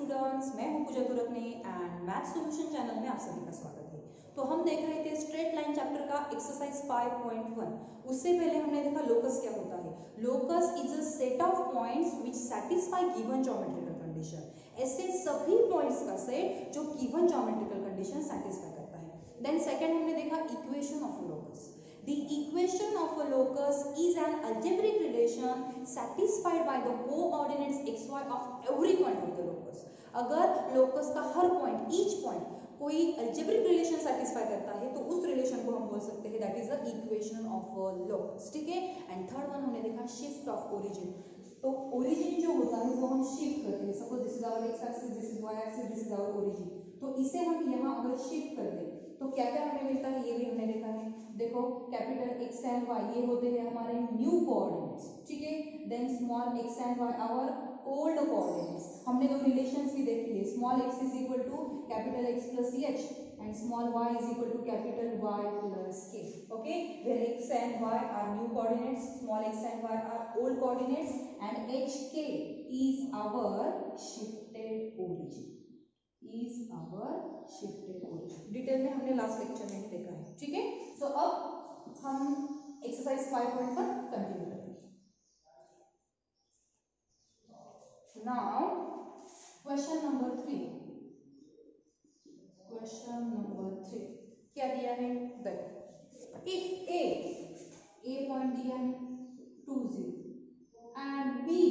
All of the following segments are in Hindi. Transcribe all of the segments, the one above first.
स्टूडेंट्स, मैं हूं पूजा तुरकने एंड मैथ सॉल्यूशन चैनल में आप सभी का स्वागत है। तो हम देख रहे थे स्ट्रेट लाइन चैप्टर का एक्सरसाइज 5.1। उससे पहले हमने देखा लोकस क्या होता है। Locus is a set of points which satisfy given geometrical condition. ऐसे सभी पॉइंट्स का सेट जो गिवन ज्योमेट्रिकल कंडीशन सैटिस्फाई करता है। देन सेकंड हमने देखा equation of locus. The equation of a locus is an algebraic relation satisfied by the coordinates xy of every point of the locus. अगर locus का हर point, each point कोई algebraic relation satisfy करता है तो उस relation को हम बोल सकते हैं that is the equation of a locus. ठीक है। एंड थर्ड वन हमने देखा shift of origin. तो origin जो होता है वो हम shift करते हैं. Suppose this is our x axis, this is y axis, this is our origin. तो इसे हम यहाँ अगर shift कर दें तो क्या क्या हमें मिलता है, ये भी हमने देखा है। देखो कैपिटल एक्स एंड वाई ये होते हैं हमारे न्यू कोऑर्डिनेट्स, ठीक है। Then small x and y our old coordinates. हमने तो रिलेशंस भी देखी है। Small x is equal to capital x plus h and small Y is equal to capital Y plus k. Okay, where x and y are new coordinates, small x and y are old coordinates and h k is our shifted origin, is our shifted origin. Detail में हमने लास्ट लेक्चर में ही देखा है, ठीक है। सो अब हम एक्सरसाइज 5.1 कंटिन्यू करेंगे। Now question number 3, question number 3 क्या दिया है, देखो इफ ए पॉइंट दिया है 2 0 and B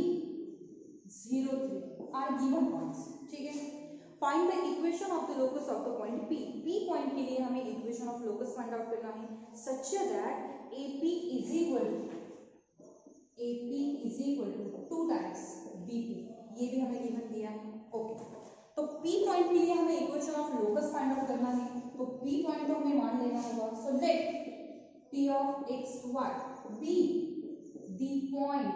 0 3 are given points, ठीक है। Find the equation of the locus of the point P। P point के लिए हमें equation of locus find out करना है such that AP is equal to 2 times BP। ये भी हमें गिवन दिया है। ओके, तो P पॉइंट के लिए हमें equation of locus find out करना है। तो P पॉइंट को हमें मान लेना होगा। So let P of x y be the point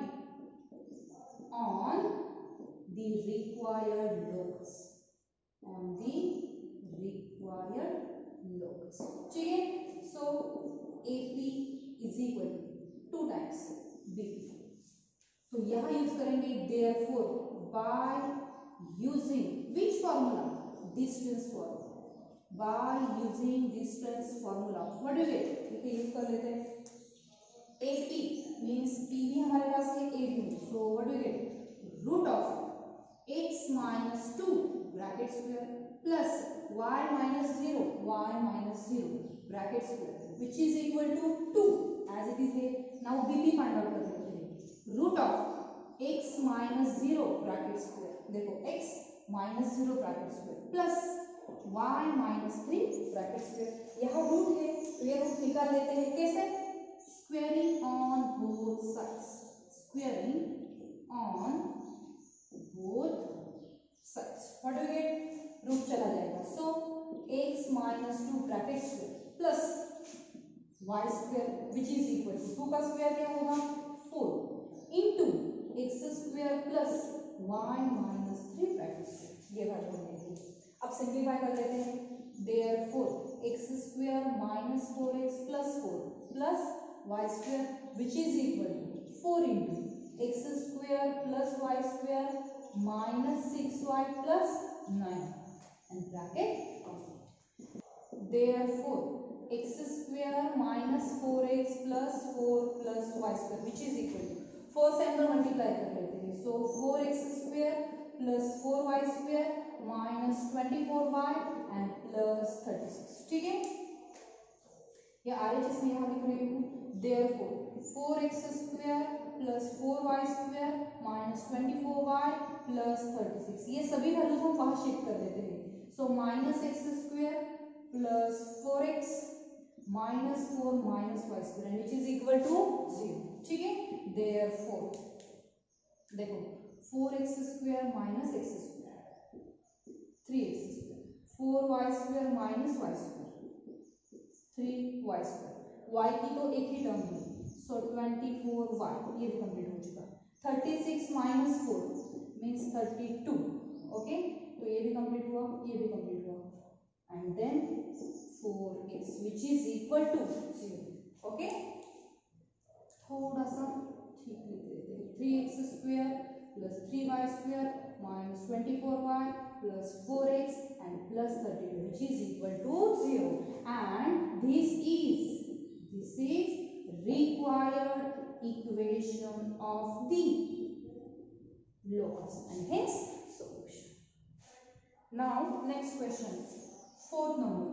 on the required locus, on the required locus, ठीक है। So AP is equal to 2 times BP। तो यहाँ यूज करेंगे therefore by using which formula, distance formula, by using distance formula what do you get, इसे यूज कर लेते हैं। AP means PB हमारे पास है AB, so what do you get, root of x minus 2 bracket square plus y minus 0 bracket square which is equal to 2 as it is here. Now BP find out कर लेते हैं। root of x minus 0 bracket square, देखो x minus 0 bracket square plus y minus 3 bracket square। यहाँ रूट है तो ये रूट निकाल लेते हैं कैसे, squaring on both sides, squaring on both sides what do you get, root चला जाएगा। so x minus 2 bracket square plus y square which is equal to 2 का स्क्वायर क्या होगा 4 into x square plus y minus 3 bracket square। ये वैल्यू हमने दी। अब सिंपलीफाई कर लेते हैं। therefore x square minus 4x plus 4 plus y square which is equal to 4 into x square plus y square minus 6y plus 9 and bracket complete. Therefore x square minus 4x plus 4 plus y square which is equal to 4 से अंदर मल्टीप्लाई कर लेते हैं। so 4x square plus 4y square minus 24y and plus 36, ठीक है। या RHS में यहाँ लिख रही हूँ therefore 4x square plus 4y square minus 24y plus 36। ये सभी वैल्यूज हम वहाँ शिफ्ट कर देते हैं। so minus x square plus 4x minus 4 minus y square which is equal to 0, ठीक है। therefore देखो 4x square minus x square 3x square 4y square minus y square 3y square, y की तो एक ही टर्म है so 24y ये भी कंप्लीट हो चुका। 36 minus 4 means 32, ओके। तो ये भी कंप्लीट हुआ, ये भी कंप्लीट हुआ and then 4x which is equal to 0, okay. थोड़ा सा ठीक लिख देते हैं 3x square plus 3y square minus 24y plus 4x and plus 32 which is equal to 0, and this is required equation of the locus and hence solution. Now next question, fourth number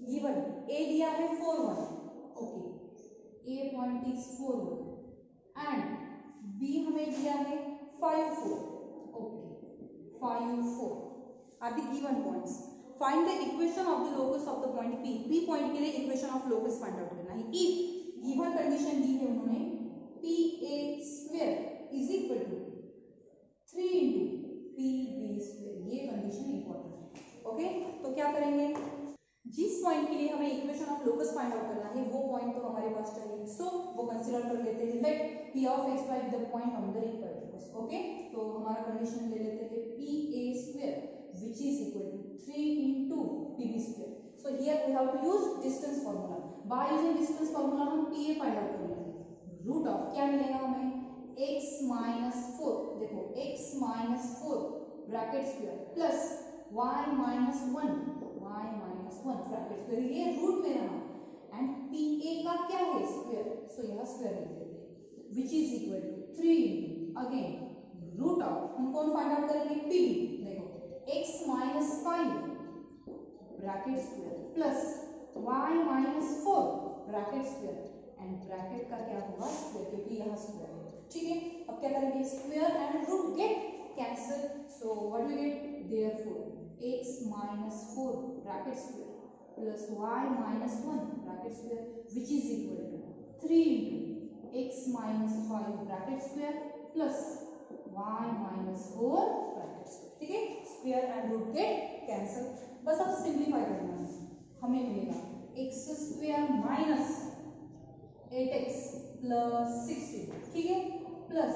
given a दिया है 4 1, okay, a point is 4 1 and b हमें दिया है 5 4, okay, 5 4 are the given points. Find the equation of the locus of the point p. p point के लिए equation of locus find out करना है. if given condition दी है उन्होंने pa square is equal to 3 into pb square, ये कंडीशन इंपॉर्टेंट है. ओके, तो क्या करेंगे, जिस पॉइंट के लिए हमें equation of locus find out करना है वो पॉइंट तो हमारे पास चाहिए, सो वो कंसीडर कर लेते हैं. Let p of x by the point on the repertoire. ओके, तो हमारा कंडीशन ले लेते हैं pa square which is equal to 3 into pb square. so here we have to use distance formula. by using distance formula हम pa फाइंड आउट कर लेंगे. रूट ऑफ क्या मिलेगा हमें, x minus 4, देखो x minus 4 bracket square plus y minus 1 bracket square, ये रूट में रहा एंड pa का क्या है स्क्वायर, सो यहाँ स्क्वायर लिख देते हैं which is equal to 3 into again root of हम कौन फाइंड आउट करेंगे pb, देखो x minus 5 bracket square plus y minus 4 bracket square and bracket का क्या होगा स्क्वायर, क्योंकि यहाँ स्क्वायर है. ठीक है, अब क्या करेंगे, square and root get cancel, so what we get, therefore x minus 4 bracket square plus y minus 1 bracket square which is equal to 3 into x minus 5 bracket square plus y minus 4 bracket square. ठीक है, square and root get cancel. बस अब सिंप्लीफाई करना है, हमें मिलेगा x square minus 8x plus 16, ठीक है, plus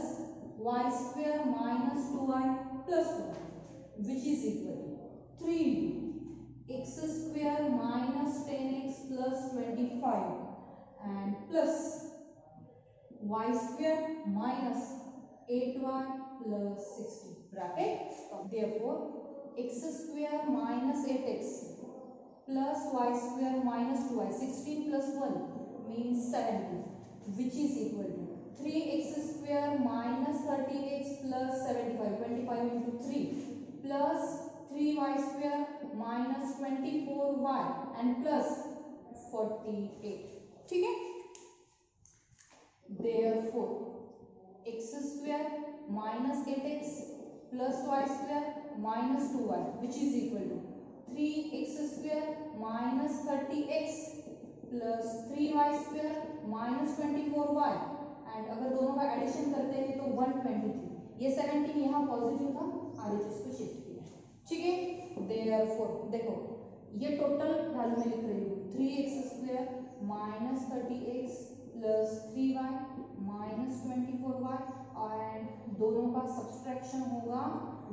y square minus 2y plus 1 which is equal to 3 x square minus 10x plus 25 and plus y square minus 8y plus 60 bracket. therefore x square minus 8x plus y square minus 2y 16 प्लस 1 means 70 which is equal to 3x square minus 30x plus 75, 25 into 3 plus 3y square minus 24y and plus 48. ठीक है, therefore x square minus 8x plus y square minus 2y which is equal to 3x square minus 30x plus 3y square minus 24y and अगर दोनों का एडिशन करते हैं तो 123. ये 17 यहाँ पॉजिटिव था, आगे इसको शिफ्ट किया. ठीक है, देयरफॉर देखो ये टोटल वैल्यू में लिख रही हूँ 3x square minus 30x plus 3y minus 24y and दोनों का सब्सट्रैक्शन होगा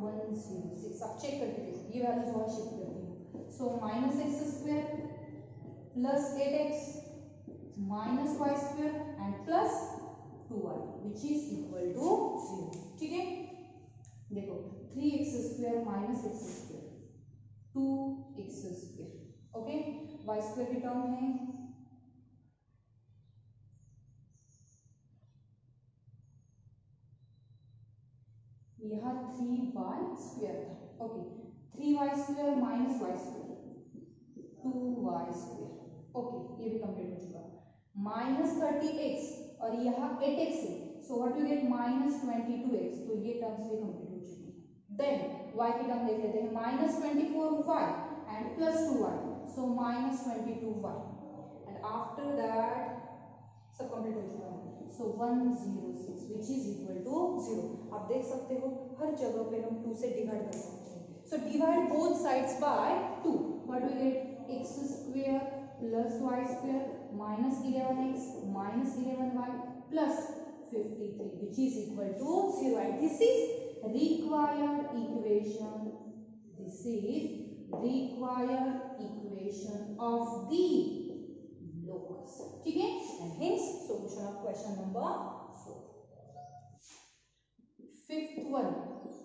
106. आप चेक करके देखो ये वैल्यूज वहाँ शिफ्ट करती हूँ. So minus x square plus 8x minus y square and plus 2y which is equal to 0. ठीक है, देखो 3x square minus x square 2x square, okay, y square की टर्म है यहाँ 3y स्क्वायर था, okay, 3y square minus y square 2y square, okay, ये भी कंप्लीट हो चुका. माइनस 30x और यहाँ 8x है, so what you get minus 22x, तो ये टर्म्स भी कंप्लीट हो चुकी है. देन y की टर्म देख लेते हैं minus 24y and plus 2y, so minus 22y and after that सब कंप्लीट हो चुका है. सो 106 विच इज इक्वल टू 0. आप देख सकते हो हर जगह पे हम 2 से डिवाइड कर सकते हैं. So divide both sides by 2, what we get x square plus y square minus 11x minus 11y plus 53 which is equal to 0 and this is required equation. This is required equation of the locus. ठीक है, and hence solution of question number 4. Fifth one,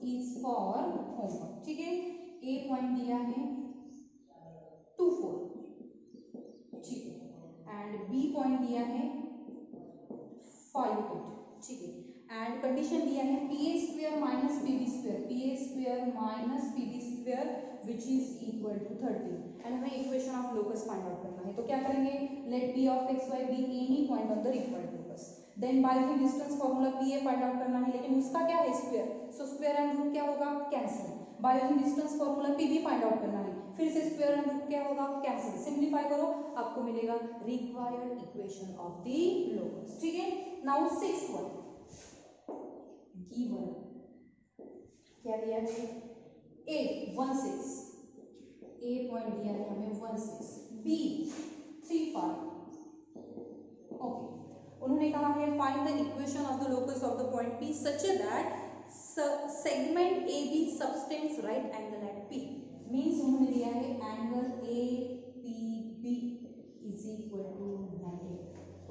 is for homework, ठीक है। ए पॉइंट दिया है 2 4, ठीक है, एंड बी पॉइंट दिया है 5 8, ठीक है, एंड कंडीशन दिया है P A square minus P B square, P A square minus P B square which is equal to 30, and हमें equation of locus find out करना है। तो क्या करेंगे, let P of x y be any point on the required locus, then by the distance formula P A find out करना है, लेकिन उसका क्या है square, so square and root क्या होगा, cancel, bye the distance formula P B find out करना है, फिर से स्क्वायर एंड रूट क्या होगा, कैंसिल, सिंप्लीफाई करो, आपको मिलेगा required equation of the locus, ठीक है। नाउ सिक्स्थ वन गिवन, क्या दिया है, ए 1 6, ए पॉइंट दिया है हमें 1 6, बी 3 5, ओके, उन्होंने कहा है find the equation of the locus of the point P such that segment A B subtends right angle at P, means उन्होंने दिया है angle A P B is equal to 90,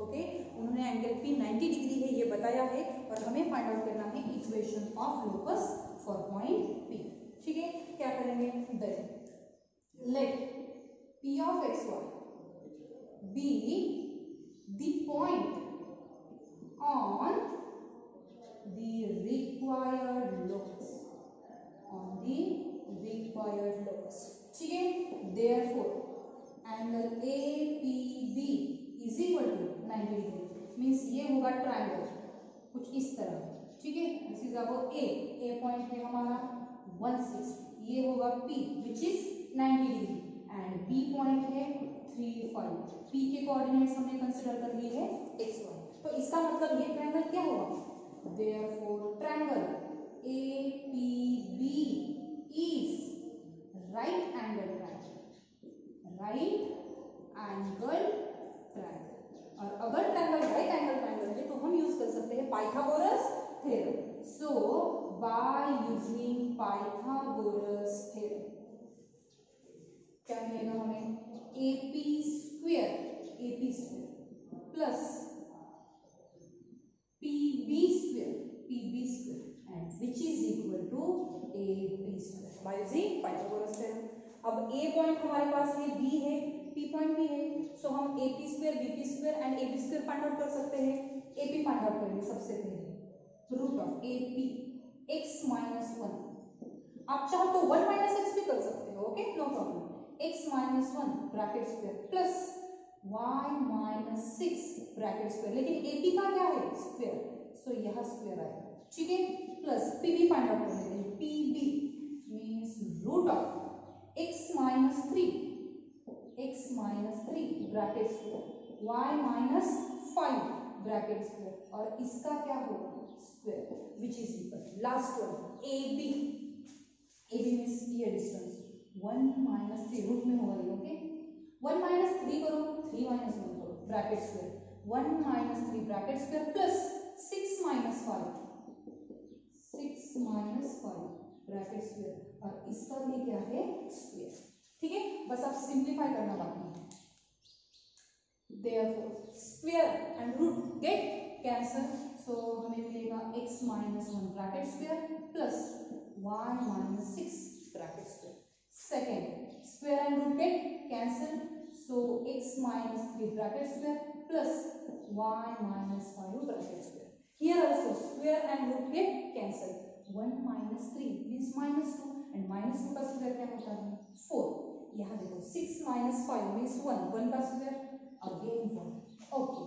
okay, उन्होंने एंगल पी 90 डिग्री है ये बताया है, और हमें फाइंड आउट करना है equation of locus for point P, ठीक है। क्या करेंगे, then let P of x y be the point on the required locus, on the required locus, ठीक है। therefore angle APB is equal to 90 degree, means ये होगा ट्रायंगल कुछ इस तरह, ठीक है। This is our A point है हमारा 1 6, ये होगा P which is 90 degree, and B point है 3 5, P के कोऑर्डिनेट्स हमने कंसीडर कर लिए है x y, तो इसका मतलब ये ट्रायंगल क्या होगा, therefore triangle APB is right angle triangle, right angle triangle, और अगर ट्रायंगल राइट एंगल ट्रायंगल है तो हम यूज कर सकते हैं Pythagoras theorem, so by using Pythagoras theorem क्या मिलेगा हमें, AP square plus PB square and which is equal to AB square by using Pythagoras theorem। अब A पॉइंट हमारे पास है, B है, P पॉइंट भी है, सो हम AP square BP square and AB square find out कर सकते हैं। AP फाइंड आउट करेंगे सबसे पहले, root of AP x minus 1, आप चाहो तो 1 माइनस x भी कर सकते हो, okay, no problem, x minus 1 bracket square plus y minus 6 bracket square, लेकिन AP का क्या है स्क्वायर, सो यह स्क्वायर आएगा, ठीक है, प्लस PB फाइंड आउट कर लेते हैं, PB means root of x minus 3 bracket square y minus 5 bracket square, और इसका क्या होगा square which is equal, last one AB means ये डिस्टेंस 1 माइनस 3 रूट में होगा ये, ओके, 1 माइनस 3 करो, 3 माइनस 1 करो bracket square, 1 minus 3 bracket square plus 6 minus 5 bracket square, और इसका भी क्या है स्क्वायर, ठीक है। बस आप सिंप्लीफाई करना बाकी है, therefore square and root get cancel, so हमें मिलेगा x minus 1 bracket square plus y minus 6 bracket square, second square and root get cancel, so x minus 3 bracket square plus y minus 5 bracket square, here also square and root get cancel, 1 minus 3 means minus 2 and minus 2 का square क्या होता है 4, यहाँ देखो 6 minus 5 means 1 का square again 1, okay,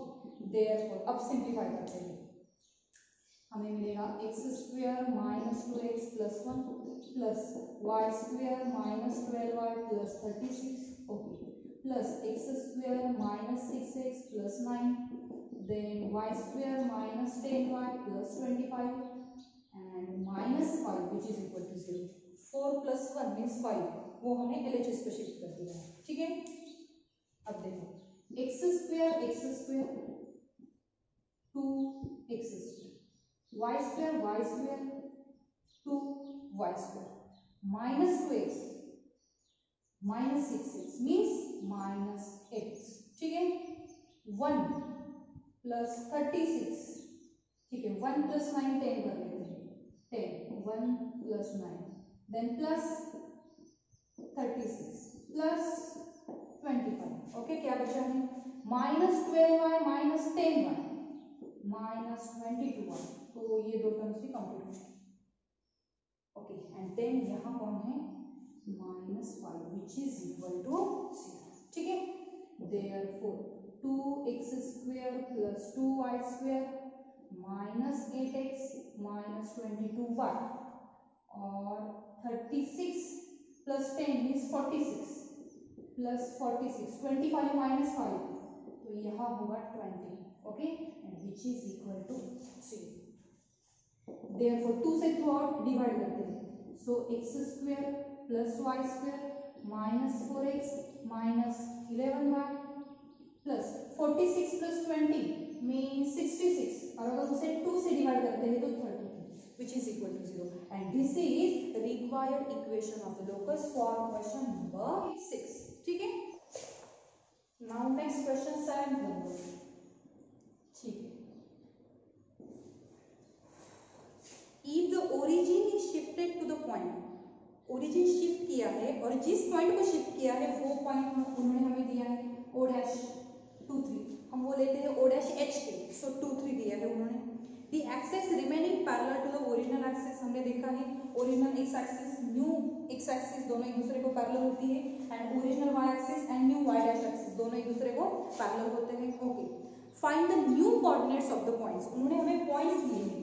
therefore अब simplify करते हैं, हमें मिलेगा x square minus 2x plus 1 plus y square minus 12y plus 36, okay, plus x square minus 6x plus 9, then y square minus 10y plus 25 and minus 5 which is equal to 0, 4 प्लस 1 मीन्स 5, वो हमने LHS पे शिफ्ट कर दिया है, ठीक है। अब देखो x square 2x square, y square 2y square minus 2x minus 6x means minus x, ठीक है, 1 प्लस 36, ठीक है, 1 प्लस 9 10 कर लेते हैं, 10 1 plus 9, then plus 36 plus 25. Okay, क्या बचा है? Minus 12y minus 10y minus 22y, तो ये दो टर्म्स भी कंप्लीट हो गए. ओके, एंड देन यहाँ कौन है? Minus 5 which is equal to 0. ठीक है, therefore 2x square plus 2y square minus 8x minus 22y और 36 प्लस 10 मीन्स 46 प्लस 46, 25 माइनस 5, तो यहाँ होगा 20. Okay, and which is equal to 3. Therefore 2 से थ्रू आउट डिवाइड करते हैं, so x square plus y square minus 4x minus 11y plus 46 plus 20 means 66, और अगर उसे 2 से डिवाइड करते हैं तो 33 which is equal to 0. And this is the required equation of the locus for question number 6. ठीक है, now next question 7. ठीक है, if the origin is shifted to the point, origin shift किया है और जिस पॉइंट को शिफ्ट किया है वो पॉइंट उन्होंने हमें दिया है o डैश 2 3, हम वो लेते हैं o डैश h के, सो 2 3 दिया है उन्होंने. The axis remaining parallel to the original axis, हमने देखा है original x axis new x axis दोनों एक दूसरे को पैरेलल होती है, and original y axis and new y dash axis दोनों एक दूसरे को पैरेलल होते हैं. Okay, find the new coordinates of the points. उन्होंने हमें पॉइंट्स दिए हैं,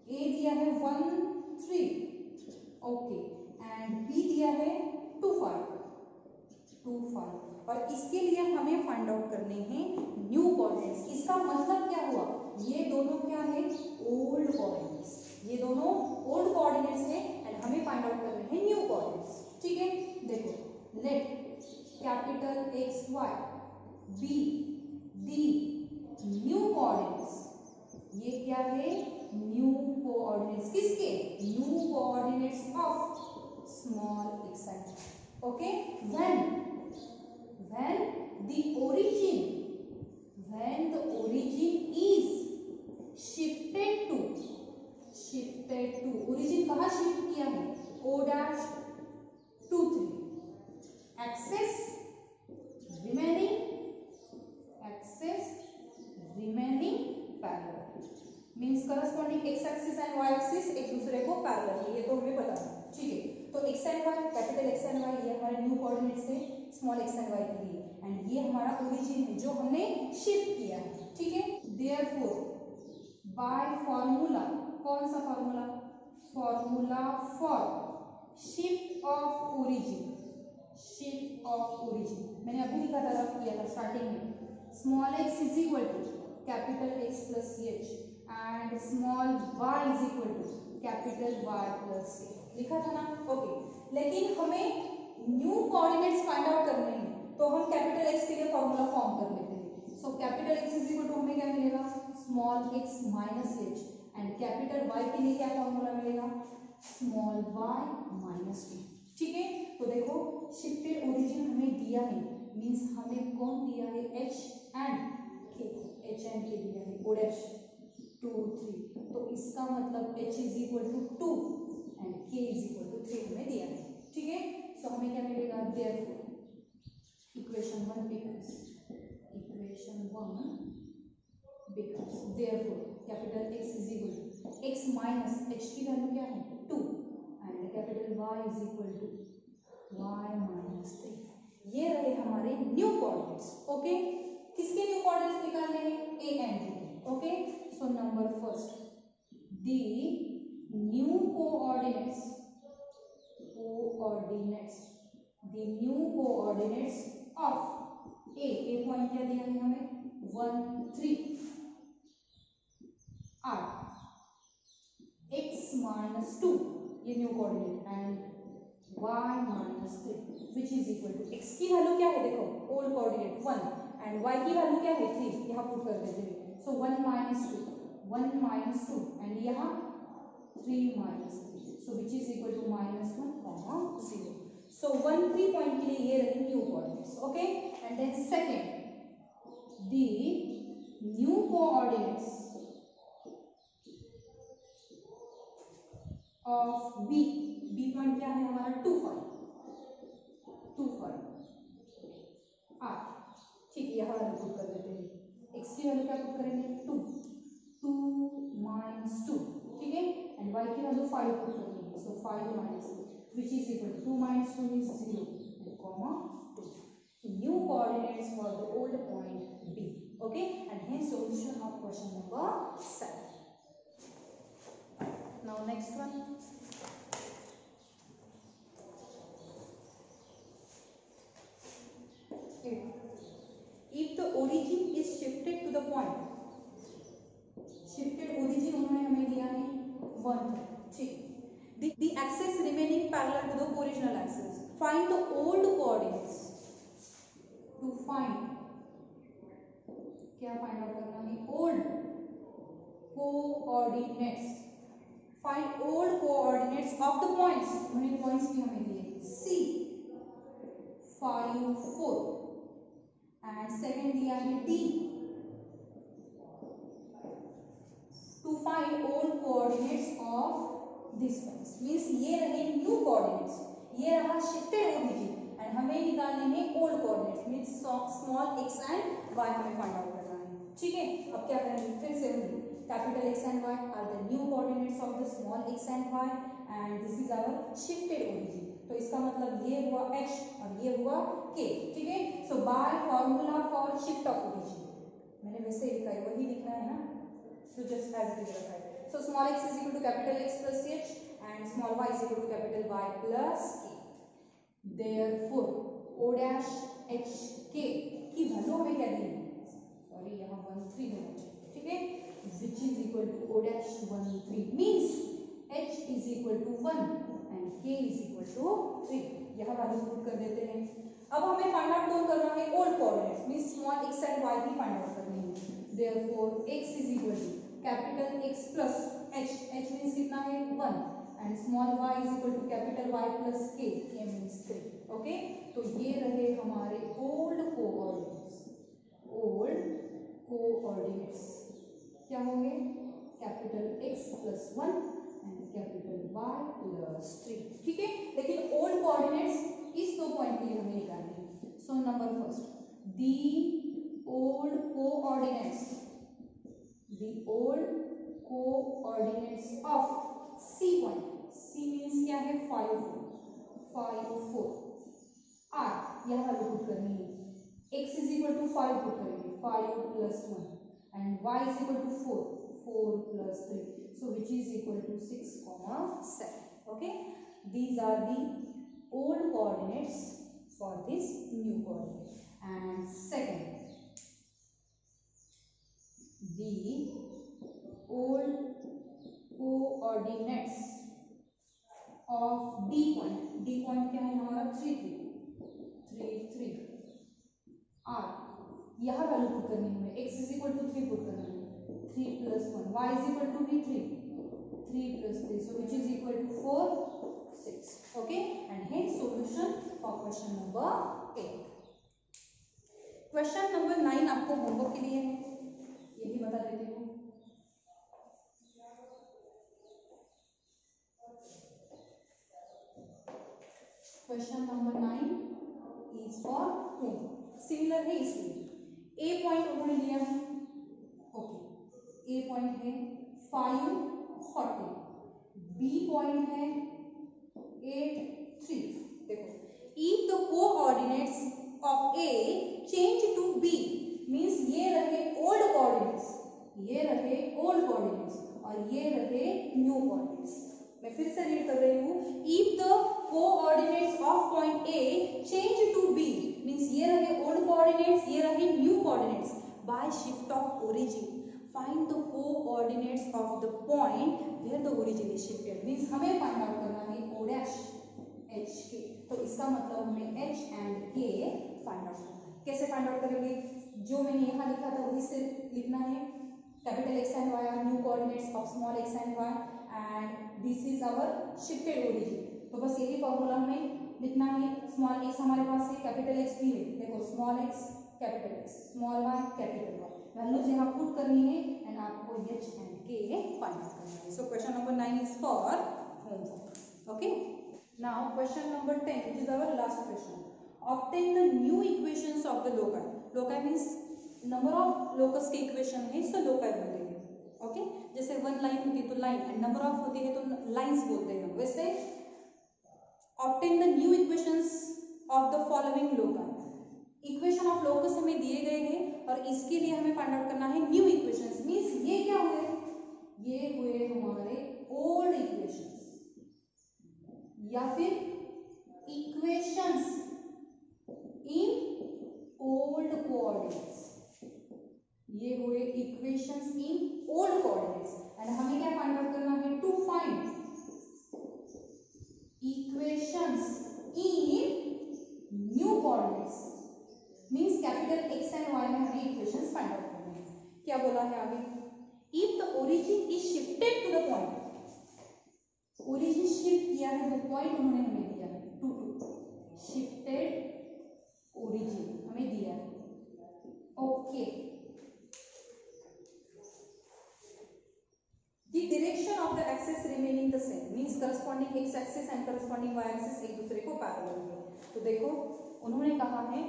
a दिया है 1 3, ओके, एंड b दिया है 2 5, और इसके लिए हमें फाइंड आउट करने हैं न्यू कोऑर्डिनेट्स. इसका मतलब क्या हुआ? ये दोनों क्या है? Old coordinates. ये दोनों ओल्ड कोऑर्डिनेट्स हैं एंड हमें फाइंड आउट करने हैं न्यू कोऑर्डिनेट्स. ठीक है, देखो, let capital x y be the new coordinates. ये क्या है? New coordinates. किसके? New coordinates of small x and Y. Okay, when the origin is shifted to origin कहाँ शिफ्ट किया है? o dash 2 3, axis remaining parallel means corresponding x axis and y axis एक दूसरे को पैरेलल है, ये तो हमें पता है. ठीक है, तो x and y, capital x and y ये हमारे न्यू कोऑर्डिनेट्स है स्मॉल x एंड y के लिए, एंड ये हमारा ओरिजिन है जो हमने शिफ्ट किया है. ठीक है, देयरफॉर बाय फॉर्मूला, कौन सा formula? Formula for shift of origin. मैंने अभी लिखा था, रफ किया था स्टार्टिंग में. Small x is equal to capital x plus ch and small y is equal to capital y plus k, लिखा था ना. ओके, लेकिन हमें न्यू कोऑर्डिनेट्स फाइंड आउट करने हैं, तो हम कैपिटल x के लिए फॉर्मूला फॉर्म कर लेते हैं. So capital x is equal to हमें क्या मिलेगा? Small x minus h, and capital y के लिए क्या फॉर्मूला मिलेगा? Small y minus k. ठीक है, तो देखो शिफ्टेड ओरिजिन हमें दिया है, मींस हमें कौन दिया है? h एंड k दिया है, o डैश 2 3, तो इसका मतलब h is equal to 2 and k is equal to 3 हमें दिया है. ठीक है, तो हमें क्या मिलेगा? Therefore equation 1 becomes therefore capital x is equal to x minus h की वैल्यू क्या है? 2 and capital y is equal to y minus 3. ये रहे हमारे न्यू कोऑर्डिनेट्स. ओके, किसके न्यू कोऑर्डिनेट्स निकालने हैं? a and b. Okay, so number first, the new coordinates of a point क्या दिया है हमें? 1 3 आर x माइनस 2, ये new coordinate, and y minus 3 which is equal to x की वैल्यू क्या है? देखो ओल्ड कोऑर्डिनेट 1 एंड y की वैल्यू क्या है? 3. यहाँ पुट कर देते हैं. सो 1 माइनस 2 एंड यहाँ 3 minus 3, so which is equal to minus 1 comma 0. So 1 3 point के लिए ये रही new coordinates. Okay, and then second, the new coordinates of B, B point क्या है हमारा 2 5 8, ठीक है, यहाँ वैल्यू पुट कर देते हैं। x की वैल्यू क्या पुट करेंगे 2 माइनस 2, ठीक है, एंड y की वैल्यू 5 पुट करेंगे, so 5 minus 2 which is equal to 2 minus 2 is 0 and comma 2, new coordinates for the old point b, okay, and hence solution of question number 7. Now next one, if the origin is shifted to the point, shifted origin उन्होंने हमें दिया है 1, ठीक, the axis remaining parallel to the original axis, find the old coordinates, to find क्या फाइंड आउट करना है old coordinates, find old coordinates of the points, उन्होंने पॉइंट्स भी हमें दिए C 5 4 एंड सेकंड दिया है D, to find old coordinates of this points, means ये रहे न्यू कोऑर्डिनेट्स, ये रहा शिफ्टेड ओरिजिन एंड हमें निकालने हैं old coordinates, means small x and y हमें फाइंड आउट करना है, ठीक है। अब क्या करेंगे, फिर से वही capital X and Y are the new coordinates of the small x and y and this is our shifted origin, तो इसका मतलब ये हुआ h और ये हुआ k, ठीक है। So by formula for shift of origin, मैंने वैसे ही लिखा है, वही लिखना है ना, so just as it is रखा है, so small x is equal to capital X plus h and small y is equal to capital Y plus k, therefore o dash h k की वैल्यू हमें क्या दी है, सॉरी यहाँ 1 3 होना चाहिए, ठीक है, which is equal to o dash 1 3 means h is equal to 1 and k is equal to 3, यहाँ वैल्यू पुट कर देते हैं। अब हमें फाइंड आउट कौन करना है old coordinates, means small x and y की फाइंड आउट करनी है, therefore x is equal to capital X plus h, h means कितना है 1 and small y is equal to capital Y plus k, k means 3, okay, तो ये रहे हमारे ओल्ड कोऑर्डिनेट्स, ओल्ड कोऑर्डिनेट्स क्या होंगे capital X plus 1 and capital Y plus 3, ठीक है। लेकिन ओल्ड कोऑर्डिनेट्स इस दो पॉइंट के लिए हमें निकालने हैं, सो number first the old coordinates, the old coordinates of C point, C means क्या है 5 4 R, यह वैल्यू पुट करनी है, x is equal to 5 put करेंगे 5 plus 1 and y is equal to 4 plus 3, so which is equal to 6 7, okay, these are the old coordinates for this new coordinate. And second, the old coordinates of D point, D point क्या है हमारा 3 3 R, यहाँ वैल्यू पुट करनी है हमें, x is equal to 3 put करना है 3 plus 1, y is equal to भी 3 plus 3, so which is equal to 4 6, okay, and hence solution for question number 8. Question number 9 आपको होमवर्क के लिए है, यही बता देती हूँ। Question number 9 is for home, similar है इसलिए ए पॉइंट उन्होंने लिया है, ओके, ए पॉइंट है 5 40, बी पॉइंट है 8 3, देखो if the coordinates of A change to B, means ये रहे ओल्ड कोऑर्डिनेट्स, ये रहे ओल्ड कोऑर्डिनेट्स और ये रहे न्यू कोऑर्डिनेट्स, मैं फिर से रीड कर रही हूँ, if the coordinates of point A change to B, means ये रहे ओल्ड कोऑर्डिनेट्स, ये रहे new coordinates, by shift of origin find the coordinates of the point where the origin is shifted, means हमें फाइंड आउट करना है o डैश h k, तो इसका मतलब हमें h and k find out करना है। कैसे फाइंड आउट करेंगे, जो मैंने यहाँ लिखा था वही से लिखना है, capital X and Y are new coordinates of small x and y and this is our shifted origin, तो बस यही फॉर्मूला हमें लिखना है, स्मॉल x हमारे पास है, कैपिटल X भी है, देखो small x capital X, small y capital Y, values यहाँ पुट करनी है एंड आपको h and k find out करना है। So question number 9 is for homework. Okay. Now question number 10, which is our last question. Obtain the new equations of the loci. Loci means number of locus के इक्वेशन है, इसको लोकाई बोलते हैं. ओके, जैसे वन लाइन होती है तो लाइन, एंड नंबर ऑफ होती है तो लाइंस बोलते हैं. वैसे obtain the new equations of the following loci. Equation of locus हमें दिए गए हैं और इसके लिए हमें फाइंड आउट करना है न्यू इक्वेशंस. मींस ये क्या हुए, ये हुए हमारे ओल्ड इक्वेशंस या फिर इक्वेशंस इन ओल्ड कोऑर्डिनेट्स. ये हुए equations in old coordinates. And हमें क्या फाइंड आउट करना है, to find equations in new coordinates. Means capital X and Y में हमें इक्वेशंस फाइंड आउट करने हैं. क्या बोला है आगे, if the origin is shifted to the point. Origin shift किया है, वो पॉइंट उन्होंने हमें दिया है, टू शिफ्टेड ओरिजिन हमें दिया है. Okay, the direction of the axis remaining the same. Means corresponding X axis and corresponding Y axis एक दूसरे को पैरेलल होंगे. तो देखो उन्होंने कहा है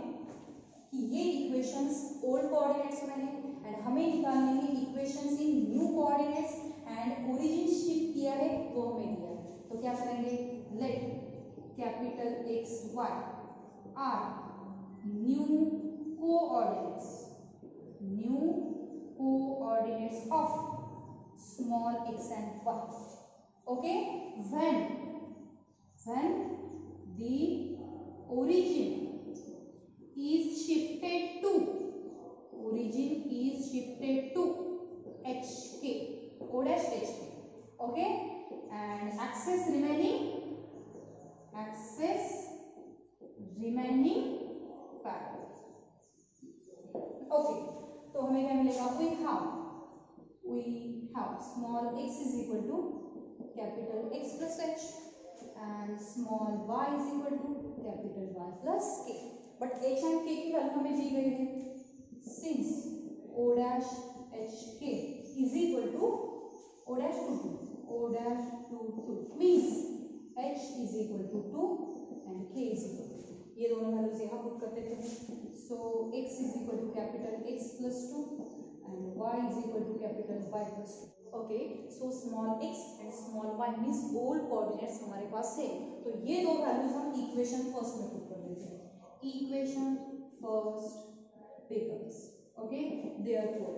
कि ये इक्वेशंस ओल्ड कोऑर्डिनेट्स में है एंड हमें निकालने हैं equations in new coordinates and origin shift किया है वो हमें दिया है. तो क्या करेंगे, let capital x Y are new coordinates of small x and Y. Okay, when the origin is shifted to HK, O dash HK. Okay, and axis remaining parallel. Okay, तो हमें क्या मिलेगा, we have small x is equal to capital X plus H and small y is equal to capital Y plus K. But h and k की वैल्यू हमें दी गई है. Since o dash h k is equal to o dash to 2 means h is equal to 2 and k is equal to 2. ये दोनों वैल्यूज यहाँ पुट कर देते हैं. So x is equal to capital X plus 2 and y is equal to capital Y plus 2. Okay, so small x and small y means old coordinates हमारे पास है. तो ये दो वैल्यूज हम इक्वेशन फर्स्ट में पुट कर देते हैं. Equation first becomes, okay, therefore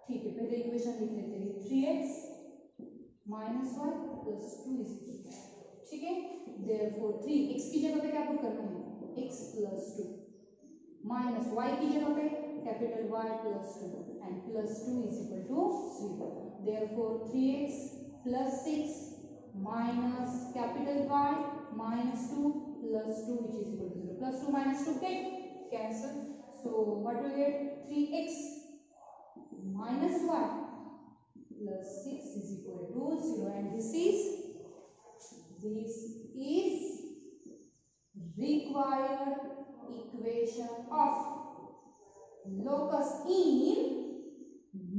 ठीक है, पहले इक्वेशन लिख लेते हैं 3x minus y plus 2 is equal to, ठीक है. therefore 3x की जगह पे क्या पुट करना है, x plus 2 माइनस y की जगह पे capital Y plus 2 and plus 2 is equal to 0. therefore 3x plus 6 minus capital Y minus 2 plus 2 which is equal to 0. plus 2 minus 2 get cancel. so what we get, 3x minus y plus 6 is equal to 0 and this is required equation of locus in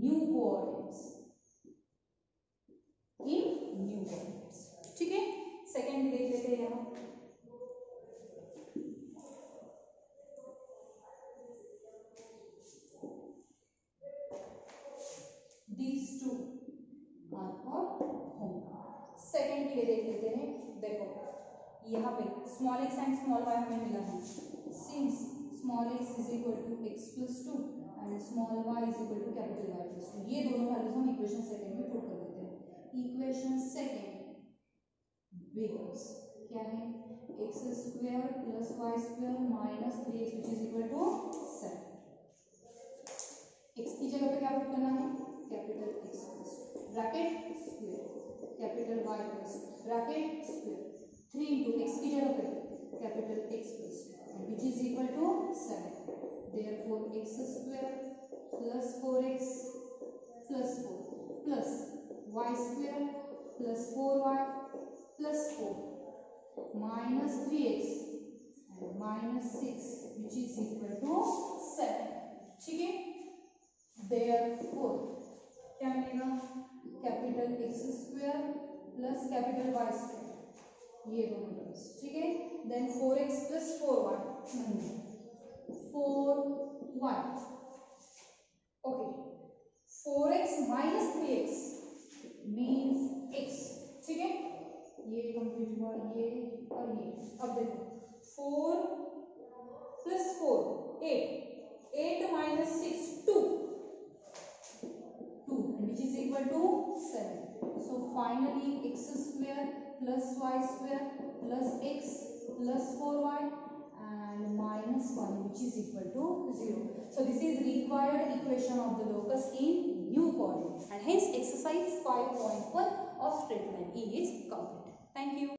new coordinates. ठीक है, सेकेंड देख लेते हैं यहाँ. These two are for home. Second के लिए देख लेते हैं. देखो यहाँ पे small x and small Y हमें मिला है. Since small x is equal to X plus 2 and small Y is equal to capital Y plus 2. ये दोनों वैल्यूज हम इक्वेशन सेकेंड में पुट कर देते हैं. इक्वेशन सेकेंड becomes क्या है, X square plus Y square minus 3x which is equal to 7. X की जगह पे क्या पुट करना है, capital x plus bracket square capital Y plus bracket square 3 into X की जगह पे capital x plus which is equal to 7. Therefore X square plus 4x plus 4 plus Y square plus 4y plus 4 minus 3x and minus 6 which is equal to 7. ठीक है, देयरफॉर क्या मिलेगा, capital X square plus capital Y square, ये दोनों टर्म्स, ठीक है। Then 4x plus 4y, 4y, okay. 4x minus 3x means x, ठीक है। ये कंप्लीट हुआ, ये और ये। अब देखो 4 plus 4 8, 8 minus 6 2, which is equal to 7. So finally x square plus y square plus x plus 4y and minus 1, which is equal to 0. So this is required equation of the locus in new coordinate, and hence exercise 5.1 of straight line is complete. Thank you.